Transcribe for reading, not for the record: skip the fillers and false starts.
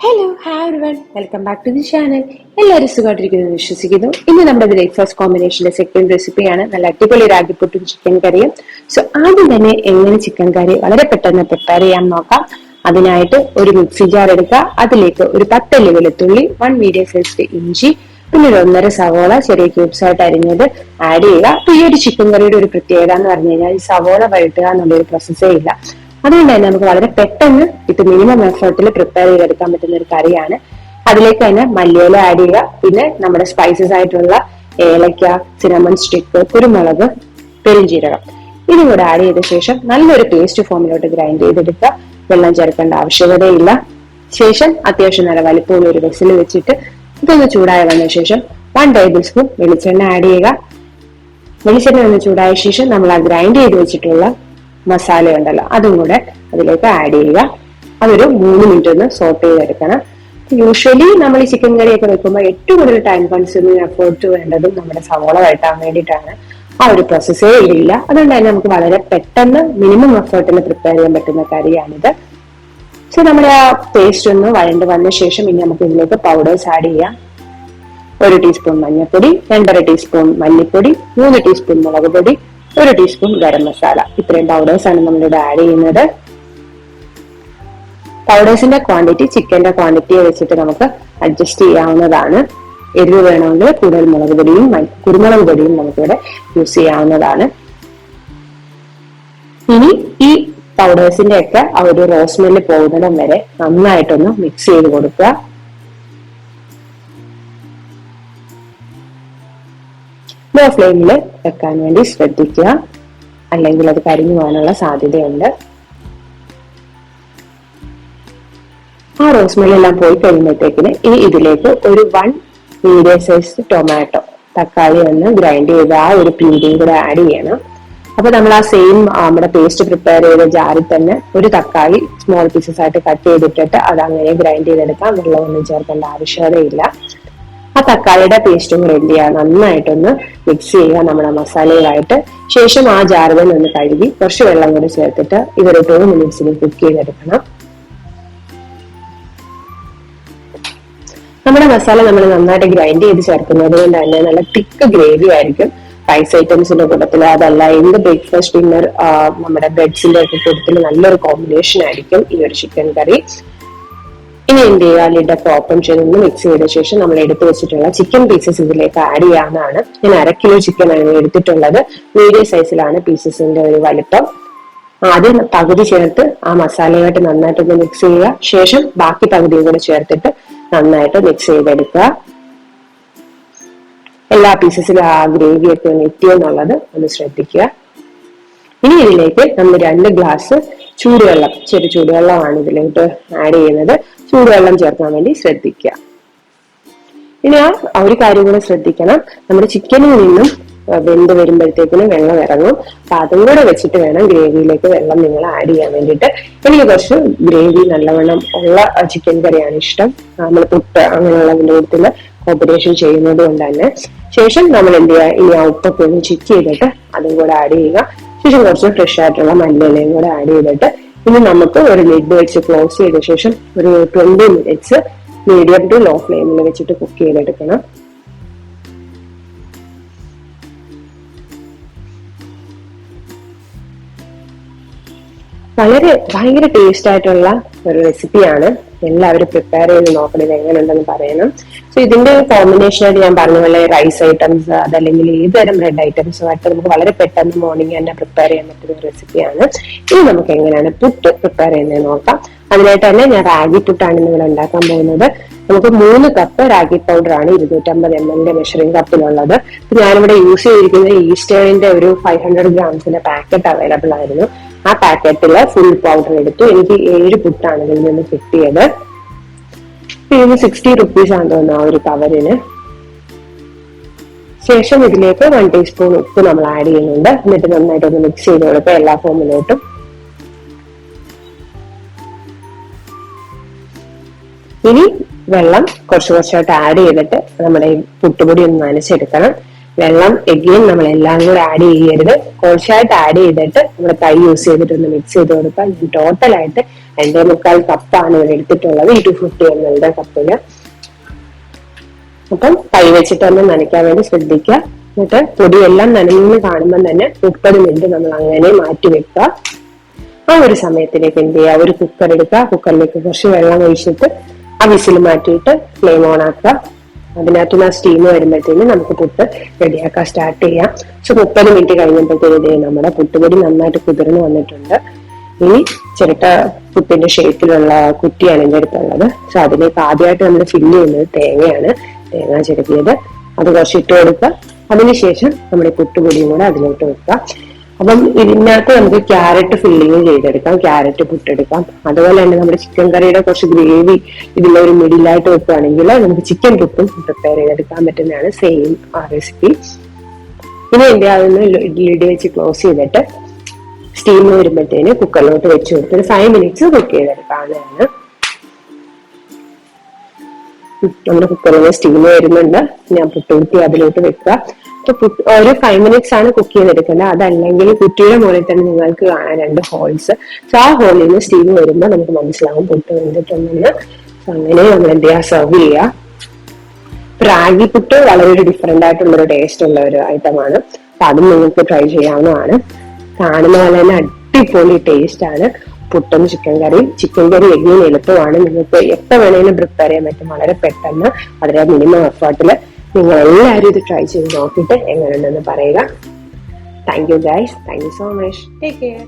Hello hi everyone, welcome back to the channel. എല്ലാവരും സുഖമായിട്ടിരിക്കുന്നു വിശ്വസിക്കുന്നു. ഇന്ന് നമ്മുടെ ബ്രേക്ക്ഫാസ്റ്റ് കോമ്പിനേഷന്റെ സെക്കൻഡ് റെസിപ്പിയാണ് നല്ല അടിപൊളി രാഗിപ്പുട്ടും ചിക്കൻ കറിയും. സോ ആദ്യം തന്നെ എങ്ങനെ ചിക്കൻ കറി വളരെ പെട്ടെന്ന് പ്രിപ്പയർ ചെയ്യാൻ നോക്കാം. അതിനായിട്ട് ഒരു മിക്സി ജാർ എടുക്കുക. അതിലേക്ക് ഒരു 10 അല്ലി വെളുത്തുള്ളി, 1 മീഡിയം സൈസ് ഇഞ്ചി, പിന്നെ ഒരു 1.5 സവോള ചെറിയ ക്യൂബ്സ് ആയിട്ട് അരിഞ്ഞത് ആഡ് ചെയ്യുക. അപ്പൊ ഈ ഒരു ചിക്കൻ കറിയുടെ ഒരു പ്രത്യേകത എന്ന് പറഞ്ഞു കഴിഞ്ഞാൽ ഈ സവോള വഴറ്റുക എന്നുള്ളൊരു പ്രോസസ്സേ ഇല്ല. അതുകൊണ്ട് തന്നെ നമുക്ക് വളരെ പെട്ടെന്ന് ഇത് മിനിമം എഫേർട്ടിൽ പ്രിപ്പയർ ചെയ്തെടുക്കാൻ പറ്റുന്ന ഒരു കറിയാണ്. അതിലേക്ക് തന്നെ മല്ലിയില ആഡ് ചെയ്യുക, പിന്നെ നമ്മുടെ സ്പൈസസ് ആയിട്ടുള്ള ഏലക്ക, സിനമൺ സ്റ്റിക്ക്, കുരുമുളക്, പെരുംജീരകം ഇതും കൂടെ ആഡ് ചെയ്ത ശേഷം നല്ലൊരു പേസ്റ്റ് ഫോമിലോട്ട് ഗ്രൈൻഡ് ചെയ്തെടുക്കുക. വെള്ളം ചേർക്കേണ്ട ആവശ്യകതയില്ല. ശേഷം അത്യാവശ്യം നല്ല വലിപ്പമുള്ള ഒരു വെസിൽ വെച്ചിട്ട് ഇതൊന്ന് ചൂടായി വന്ന ശേഷം 1 ടേബിൾ സ്പൂൺ വെളിച്ചെണ്ണ ആഡ് ചെയ്യുക. വെളിച്ചെണ്ണ ഒന്ന് ചൂടായ ശേഷം നമ്മൾ ആ ഗ്രൈൻഡ് ചെയ്ത് വെച്ചിട്ടുള്ള മസാല ഉണ്ടല്ലോ അതും കൂടെ അതിലേക്ക് ആഡ് ചെയ്യുക. അതൊരു 3 മിനിറ്റ് ഒന്ന് സോട്ട് ചെയ്തെടുക്കണം. യൂഷ്വലി നമ്മൾ ഈ ചിക്കൻ കറിയൊക്കെ വെക്കുമ്പോൾ ഏറ്റവും കൂടുതൽ ടൈം കൺസ്യൂമിങ് എഫേർട്ട് വേണ്ടതും നമ്മുടെ സവോള വഴറ്റാൻ വേണ്ടിയിട്ടാണ്. ആ ഒരു പ്രോസസ്സേ ഇല്ല. അതുകൊണ്ട് തന്നെ നമുക്ക് വളരെ പെട്ടെന്ന് മിനിമം എഫേർട്ടിൽ പ്രിപ്പയർ ചെയ്യാൻ പറ്റുന്ന കറിയാണിത്. സോ നമ്മുടെ ആ പേസ്റ്റ് ഒന്ന് വഴണ്ട് വന്ന ശേഷം ഇനി നമുക്ക് ഇതിലേക്ക് പൗഡേഴ്സ് ആഡ് ചെയ്യാം. 1 ടീസ്പൂൺ മഞ്ഞൾപ്പൊടി, 2.5 ടീസ്പൂൺ മല്ലിപ്പൊടി, 3 ടീസ്പൂൺ മുളക് പൊടി, 1 ടീസ്പൂൺ ഗരം മസാല. ഇത്രയും പൗഡേഴ്സ് ആണ് നമ്മളിവിടെ ആഡ് ചെയ്യുന്നത്. പൗഡേഴ്സിന്റെ ക്വാണ്ടിറ്റി ചിക്കന്റെ ക്വാണ്ടിറ്റിയെ വെച്ചിട്ട് നമുക്ക് അഡ്ജസ്റ്റ് ചെയ്യാവുന്നതാണ്. എരിവ് വേണമെങ്കിൽ കൂടുതൽ മുളക് പൊടിയും കുരുമുളക് പൊടിയും നമുക്കിവിടെ യൂസ് ചെയ്യാവുന്നതാണ്. ഇനി ഈ പൗഡേഴ്സിന്റെ ഒക്കെ ആ ഒരു റോസ് സ്മെല്ല് പോകുന്നിടം വരെ നന്നായിട്ടൊന്ന് മിക്സ് ചെയ്ത് കൊടുക്കുക. ലോ ഫ്ലെയിമിൽ വെക്കാൻ വേണ്ടി ശ്രദ്ധിക്കുക, അല്ലെങ്കിൽ അത് കരിഞ്ഞു പോകാനുള്ള സാധ്യതയുണ്ട്. ആ റോസ്മെല്ലാം പോയി കഴിയുമ്പോഴത്തേക്കിന് ഇനി ഇതിലേക്ക് ഒരു 1 മീഡിയം സൈസ് ടൊമാറ്റോ, തക്കാളി ഒന്ന് ഗ്രൈൻഡ് ചെയ്ത് ആ ഒരു പ്യൂരിയും കൂടെ ആഡ് ചെയ്യണം. അപ്പൊ നമ്മൾ ആ സെയിം നമ്മുടെ പേസ്റ്റ് പ്രിപ്പയർ ചെയ്ത ജാറിൽ തന്നെ ഒരു തക്കാളി സ്മോൾ പീസസ് ആയിട്ട് കട്ട് ചെയ്തിട്ടിട്ട് അത് അങ്ങനെ ഗ്രൈൻഡ് ചെയ്തെടുക്കാം. വെള്ളമൊന്നും ചേർക്കേണ്ട ആവശ്യകതയില്ല. ആ തക്കാളിയുടെ പേസ്റ്റും കൂടെ എന്ത് ചെയ്യുക, നന്നായിട്ടൊന്ന് മിക്സ് ചെയ്യുക നമ്മുടെ മസാലയുമായിട്ട്. ശേഷം ആ ജാറുകൾ ഒന്ന് കഴുകി കുറച്ച് വെള്ളം കൂടി ചേർത്തിട്ട് ഇതൊരു 2 മിനിറ്റ്സിന് കുക്ക് ചെയ്തെടുക്കണം. നമ്മുടെ മസാല നമ്മൾ നന്നായിട്ട് ഗ്രൈൻഡ് ചെയ്ത് ചേർക്കുന്നത് കൊണ്ട് തന്നെ നല്ല തിക്ക് ഗ്രേവി ആയിരിക്കും. റൈസ് ഐറ്റംസിന്റെ കൂട്ടത്തിൽ, അതല്ല എന്ത് ബ്രേക്ക്ഫാസ്റ്റ് ഡിന്നർ നമ്മുടെ ബ്രെഡ്സിന്റെ ഒക്കെ കൂട്ടത്തിൽ നല്ലൊരു കോമ്പിനേഷൻ ആയിരിക്കും ഈ ഒരു ചിക്കൻ കറി. ഇനി എന്ത് ചെയ്യുക, ലിഡൊക്കെ ഓപ്പൺ ചെയ്തൊന്ന് മിക്സ് ചെയ്ത ശേഷം നമ്മൾ എടുത്തു വെച്ചിട്ടുള്ള ചിക്കൻ പീസസ് ഇതിലേക്ക് ആഡ് ചെയ്യാവുന്നതാണ്. ഞാൻ 1/2 കിലോ ചിക്കൻ ആണ് എടുത്തിട്ടുള്ളത്. മീഡിയം സൈസിലാണ് പീസസിന്റെ ഒരു വലിപ്പം. ആദ്യം പകുതി ചേർത്ത് ആ മസാലയായിട്ട് നന്നായിട്ടൊന്ന് മിക്സ് ചെയ്യുക. ശേഷം ബാക്കി പകുതിയും കൂടെ ചേർത്തിട്ട് നന്നായിട്ട് മിക്സ് ചെയ്തെടുക്കുക. എല്ലാ പീസസിലും ആ ഗ്രേവി ഒക്കെ ഒന്ന് എത്തിയെന്നുള്ളത് ഒന്ന് ശ്രദ്ധിക്കുക. ഇനി ഇതിലേക്ക് നമ്മൾ 2 ഗ്ലാസ് ചൂടുവെള്ളം, ചെറു ചൂടുവെള്ളമാണ് ഇതിലേക്ക് ആഡ് ചെയ്യുന്നത്. ചൂടുവെള്ളം ചേർക്കാൻ വേണ്ടി ശ്രദ്ധിക്കുക. ഇനി ആ ഒരു കാര്യം കൂടെ ശ്രദ്ധിക്കണം, നമ്മുടെ ചിക്കനിൽ നിന്നും വെന്ത് വരുമ്പോഴത്തേക്കിനും വെള്ളം ഇറങ്ങും. അപ്പൊ അതും കൂടെ വെച്ചിട്ട് വേണം ഗ്രേവിയിലേക്ക് വെള്ളം നിങ്ങൾ ആഡ് ചെയ്യാൻ വേണ്ടിയിട്ട്. എനിക്ക് കുറച്ച് ഗ്രേവി നല്ലവണ്ണം ഉള്ള ചിക്കൻ കറിയാണ് ഇഷ്ടം. നമ്മൾ പുട്ട് അങ്ങനെയുള്ളതിന്റെ കൂട്ടത്തില് കോമ്പിനേഷൻ ചെയ്യുന്നത് കൊണ്ട് തന്നെ. ശേഷം നമ്മൾ എന്ത് ചെയ്യുക, ഇനി ആ ഉപ്പൊക്കെ ഒന്ന് ചെക്ക് ചെയ്തിട്ട് അതും കൂടെ ആഡ് ചെയ്യുക. ശേഷം കുറച്ച് ഫ്രഷ് ആയിട്ടുള്ള മല്ലിയിലയും കൂടെ ആഡ് ചെയ്തിട്ട് ഇനി നമുക്ക് ഒരു ലിഡ് വെച്ച് ക്ലോസ് ചെയ്ത ശേഷം ഒരു 20 മിനിറ്റ്സ് മീഡിയം ടു ലോ ഫ്ലെയിമിൽ വെച്ചിട്ട് കുക്ക് ചെയ്തെടുക്കണം. ഭയങ്കര ടേസ്റ്റ് ആയിട്ടുള്ള ഒരു റെസിപ്പിയാണ്. എല്ലാവരും പ്രിപ്പയർ ചെയ്ത് നോക്കണം, ഇത് എങ്ങനെയുണ്ടെന്ന് പറയണം. സോ ഇതിന്റെ കോമ്പിനേഷൻ ആയിട്ട് ഞാൻ പറഞ്ഞ പോലെ റൈസ് ഐറ്റംസ്, അതല്ലെങ്കിൽ ഏതുതരം ബ്രെഡ് ഐറ്റംസും ആയിട്ട് നമുക്ക് വളരെ പെട്ടെന്ന് മോർണിംഗ് തന്നെ പ്രിപ്പയർ ചെയ്യാൻ പറ്റുന്ന ഒരു റെസിപ്പിയാണ്. ഇനി നമുക്ക് എങ്ങനെയാണ് പുട്ട് പ്രിപ്പയർ ചെയ്യുന്നത് നോക്കാം. അതിനായിട്ട് തന്നെ ഞാൻ റാഗി പുട്ടാണ് ഇവിടെ ഉണ്ടാക്കാൻ പോകുന്നത്. നമുക്ക് 3 കപ്പ് റാഗി പൗഡർ ആണ് 250 ml മെഷറിംഗ് കപ്പിലുള്ളത്. ഞാനിവിടെ യൂസ് ചെയ്തിരിക്കുന്നത് ഈസ്റ്റേണിന്റെ ഒരു 500 ഗ്രാംസിന്റെ പാക്കറ്റ് അവൈലബിൾ ആയിരുന്നു. ആ പാക്കറ്റില് ഫുൾ പൗഡർ എടുത്തു. എനിക്ക് 7 പുട്ടാണ് ഇതിൽ നിന്ന് കിട്ടിയത്. ഇതിന് 60 റുപ്പീസ് ആണെന്ന് തോന്നുന്നു ആ ഒരു കവറിന്. ശേഷം ഇതിലേക്ക് 1 ടീസ്പൂൺ ഉപ്പ് നമ്മൾ ആഡ് ചെയ്യുന്നുണ്ട്. എന്നിട്ട് നന്നായിട്ടൊന്ന് മിക്സ് ചെയ്ത് കൊടുക്കുക എല്ലാ ഫോമിലോട്ടും. ഇനി വെള്ളം കുറച്ചായിട്ട് ആഡ് ചെയ്തിട്ട് നമ്മുടെ ഈ പുട്ടുപൊടി ഒന്ന് നനച്ചെടുക്കണം. വെള്ളം എഗെയിൻ നമ്മൾ എല്ലാം കൂടെ ആഡ് ചെയ്യരുത്, കുറച്ചായിട്ട് ആഡ് ചെയ്തിട്ട് നമ്മുടെ കൈ യൂസ് ചെയ്തിട്ട് ഒന്ന് മിക്സ് ചെയ്ത് കൊടുക്കാം. ടോട്ടലായിട്ട് 2.25 കപ്പാണ് ഇവിടെ എടുത്തിട്ടുള്ളത് ഈ 250 ml കപ്പില്. അപ്പം കൈ വെച്ചിട്ട് ഒന്ന് നനയ്ക്കാൻ വേണ്ടി ശ്രദ്ധിക്കുക. എന്നിട്ട് പൊടിയെല്ലാം നനഞ്ഞു കാണുമ്പോൾ തന്നെ 30 മിനിറ്റ് നമ്മൾ അങ്ങനെ മാറ്റി വെക്കുക. ആ ഒരു സമയത്തിലേക്ക് എന്ത് ചെയ്യുക, ഒരു കുക്കർ എടുക്കുക, കുക്കറിലേക്ക് കുറച്ച് വെള്ളം ഒഴിച്ചിട്ട് ആ വിസിൽ മാറ്റിയിട്ട് ഫ്ലെയിം ഓൺ ആക്കുക. അതിനകത്തുനിന്ന് ആ സ്റ്റീം വരുമ്പോഴത്തേനും നമുക്ക് പുട്ട് റെഡിയാക്കാൻ സ്റ്റാർട്ട് ചെയ്യാം. 30 മിനിറ്റ് കഴിഞ്ഞപ്പോഴത്തേനും നമ്മുടെ പുട്ടുപൊടി നന്നായിട്ട് കുതിർന്ന് വന്നിട്ടുണ്ട്. ഇനി ചിരട്ട പുട്ടിന്റെ ഷേപ്പിലുള്ള കുറ്റിയാണ് എൻ്റെ അടുത്തുള്ളത്. അതിലേക്ക് ആദ്യമായിട്ട് നമ്മൾ ഫില്ല് ചെയ്യുന്നത് തേങ്ങയാണ്, തേങ്ങ ചിരകിയത്. അത് കുറച്ച് ഇട്ട് കൊടുക്കുക. അതിനുശേഷം നമ്മുടെ പുട്ടുപൊടിയും കൂടെ അതിലോട്ട് വെക്കുക. അപ്പം ഇതിനകത്ത് നമുക്ക് ക്യാരറ്റ് ഫില്ലിങ് ചെയ്തെടുക്കാം, ക്യാരറ്റ് പുട്ടെടുക്കാം. അതുപോലെ തന്നെ നമ്മുടെ ചിക്കൻ കറിയുടെ കുറച്ച് ഗ്രേവി ഇതിലൊരു മിഡിലായിട്ട് വെക്കുകയാണെങ്കിൽ നമുക്ക് ചിക്കൻ പുട്ടും പ്രിപ്പയർ ചെയ്തെടുക്കാൻ പറ്റുന്നതാണ് സെയിം ആ റെസിപ്പി. ഇനി എന്റെ അതൊന്ന് ലിഡ് വെച്ച് ക്ലോസ് ചെയ്തിട്ട് സ്റ്റീം വരുമ്പോഴത്തേന് കുക്കറിലോട്ട് വെച്ച് കൊടുത്തിട്ട് 5 മിനിറ്റ്സ് കുക്ക് ചെയ്തെടുക്കാവുന്നതാണ്. നമ്മുടെ കുക്കറിൽ സ്റ്റീം വരുന്നുണ്ട്. ഞാൻ പുട്ടുകുറ്റി അതിലോട്ട് വെക്കുക. ഒരു 5 മിനിറ്റ്സ് ആണ് കുക്ക് ചെയ്തെടുക്കുന്നത്. അതല്ലെങ്കിൽ കുറ്റിയുടെ മുകളിൽ തന്നെ നിങ്ങൾക്ക് കാണാൻ 2 ഹോൾസ്. ആ ഹോളിൽ നിന്ന് സ്റ്റീം വരുമ്പോൾ നമുക്ക് മനസ്സിലാവും പുട്ട് വെന്തിട്ടുണ്ടെന്ന്. അങ്ങനെ നമ്മൾ എന്ത് ചെയ്യുക, സെർവ് ചെയ്യുക. റാഗി പുട്ട് വളരെ ഒരു ഡിഫറെന്റ് ആയിട്ടുള്ള ഒരു ടേസ്റ്റ് ഉള്ള ഒരു ഐറ്റമാണ്. അപ്പൊ അതും നിങ്ങൾക്ക് ട്രൈ ചെയ്യാവുന്നതാണ്. കാണുന്ന പോലെ തന്നെ അടിപൊളി ടേസ്റ്റ് ആണ് പുട്ടും ചിക്കൻ കറിയും. ചിക്കൻ കറി എങ്ങനെ എളുപ്പമാണ്, നിങ്ങൾക്ക് എപ്പോൾ വേണേലും പ്രിപ്പയർ ചെയ്യാൻ പറ്റും. വളരെ പെട്ടെന്ന്, വളരെ മിനിമം എഫേർട്ടില്. നിങ്ങൾ എല്ലാവരും ഇത് ട്രൈ ചെയ്ത് നോക്കിയിട്ട് എങ്ങനെയുണ്ടെന്ന് പറയുക. Thank you guys, thank you so much, take care.